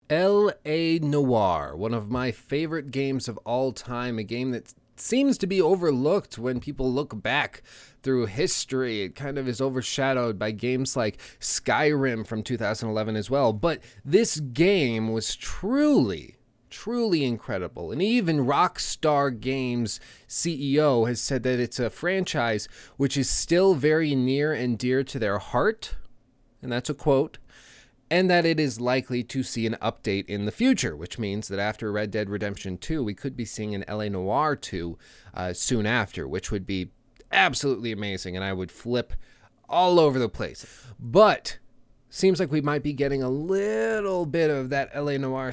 L.A. Noire, one of my favorite games of all time, a game that seems to be overlooked when people look back through history. It kind of is overshadowed by games like Skyrim from 2011 as well. But this game was truly incredible. And even Rockstar Games CEO has said that it's a franchise which is still very near and dear to their heart. And that's a quote. And that it is likely to see an update in the future, which means that after Red Dead Redemption 2, we could be seeing an L.A. Noire 2 soon after, which would be absolutely amazing, and I would flip all over the place. But seems like we might be getting a little bit of that L.A. Noire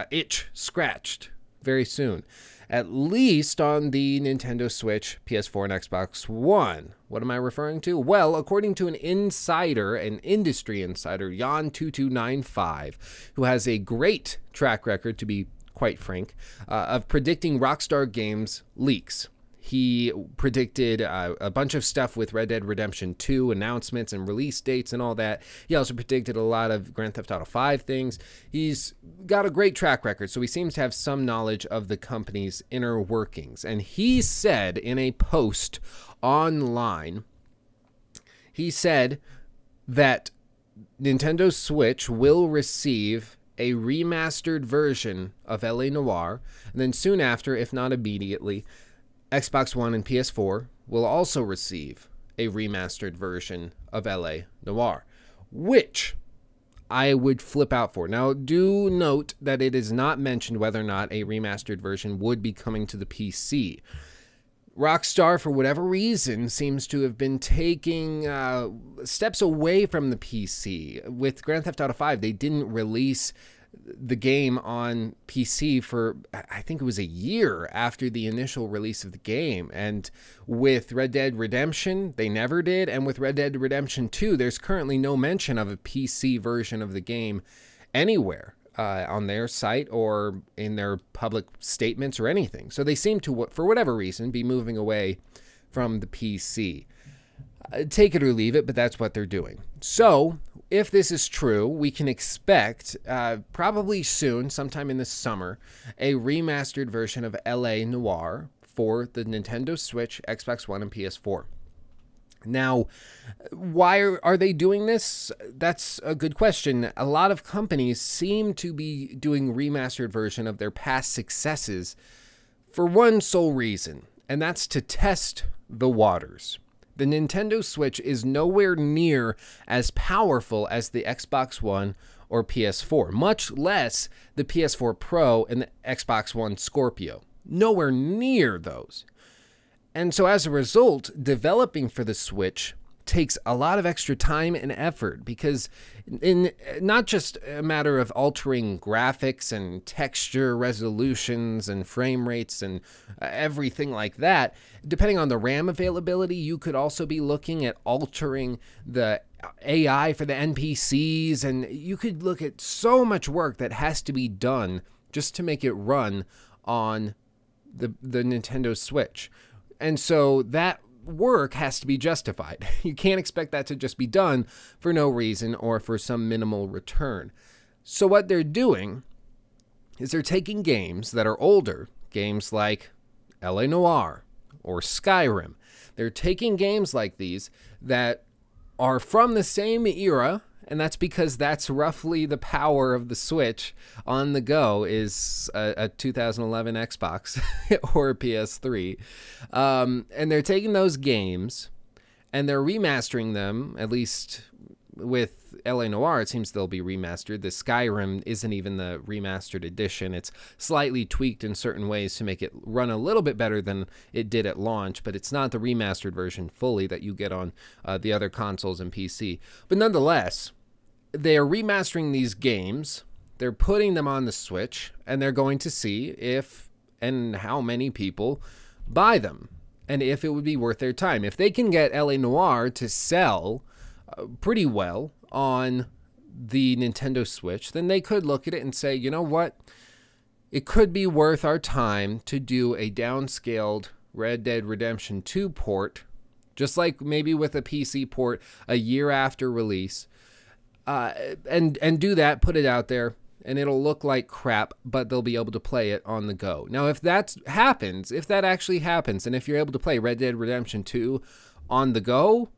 itch scratched very soon. At least on the Nintendo Switch, PS4, and Xbox One. What am I referring to? Well, according to an insider, an industry insider, Jan2295, who has a great track record, to be quite frank, of predicting Rockstar Games leaks. He predicted a bunch of stuff with Red Dead Redemption 2 announcements and release dates and all that. He also predicted a lot of Grand Theft Auto 5 things. He's got a great track record, so he seems to have some knowledge of the company's inner workings. And he said in a post online, he said that Nintendo Switch will receive a remastered version of L.A. Noire, and then soon after, if not immediately, Xbox One and PS4 will also receive a remastered version of L.A. Noire, which I would flip out for. Now, do note that it is not mentioned whether or not a remastered version would be coming to the PC. Rockstar, for whatever reason, seems to have been taking steps away from the PC. With Grand Theft Auto 5, they didn't release the game on PC for, I think it was a year after the initial release of the game. And with Red Dead Redemption, they never did. And with Red Dead Redemption 2, there's currently no mention of a PC version of the game anywhere on their site or in their public statements or anything. So they seem to, for whatever reason, be moving away from the PC. Take it or leave it, but that's what they're doing. So if this is true, we can expect probably soon, sometime in the summer, a remastered version of L.A. Noire for the Nintendo Switch, Xbox One, and PS4. Now, why are they doing this? That's a good question. A lot of companies seem to be doing remastered version of their past successes for one sole reason, and that's to test the waters. The Nintendo Switch is nowhere near as powerful as the Xbox One or PS4, much less the PS4 Pro and the Xbox One Scorpio. Nowhere near those. And so as a result, developing for the Switch takes a lot of extra time and effort, because in not just a matter of altering graphics and texture resolutions and frame rates and everything like that, depending on the RAM availability, you could also be looking at altering the AI for the NPCs, and you could look at so much work that has to be done just to make it run on the Nintendo Switch. And so that work has to be justified. You can't expect that to just be done for no reason or for some minimal return. So what they're doing is they're taking games that are older, games like L.A. Noire or Skyrim. They're taking games like these that are from the same era, and that's because that's roughly the power of the Switch on the go, is a 2011 Xbox or a PS3. And they're taking those games and they're remastering them, at least with L.A. Noire, it seems they'll be remastered. The Skyrim isn't even the remastered edition. It's slightly tweaked in certain ways to make it run a little bit better than it did at launch, but it's not the remastered version fully that you get on the other consoles and PC. But nonetheless, they are remastering these games, they're putting them on the Switch, and they're going to see if and how many people buy them, and if it would be worth their time. If they can get L.A. Noire to sell pretty well on the Nintendo Switch, then they could look at it and say, you know what, it could be worth our time to do a downscaled Red Dead Redemption 2 port, just like maybe with a PC port a year after release, and do that, put it out there, and it'll look like crap, but they'll be able to play it on the go. Now, if that happens, if that actually happens, and if you're able to play Red Dead Redemption 2 on the go,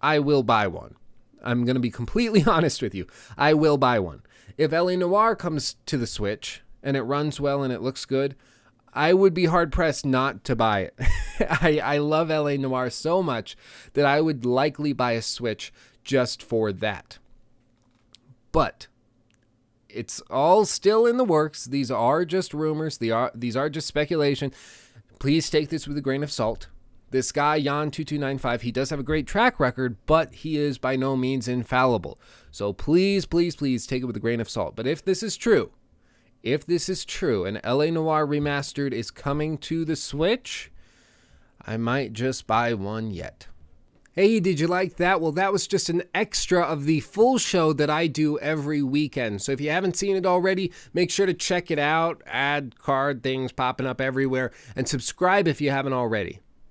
I will buy one. I'm going to be completely honest with you. I will buy one. If LA Noire comes to the Switch and it runs well and it looks good, I would be hard-pressed not to buy it. I love LA Noire so much that I would likely buy a Switch just for that. But it's all still in the works. These are just rumors. These are just speculation. Please take this with a grain of salt. This guy, Jan2295, he does have a great track record, but he is by no means infallible. So please, please, please take it with a grain of salt. But if this is true, and LA Noire Remastered is coming to the Switch, I might just buy one yet. Hey, did you like that? Well, that was just an extra of the full show that I do every weekend. So if you haven't seen it already, make sure to check it out. Ad card things popping up everywhere. And subscribe if you haven't already.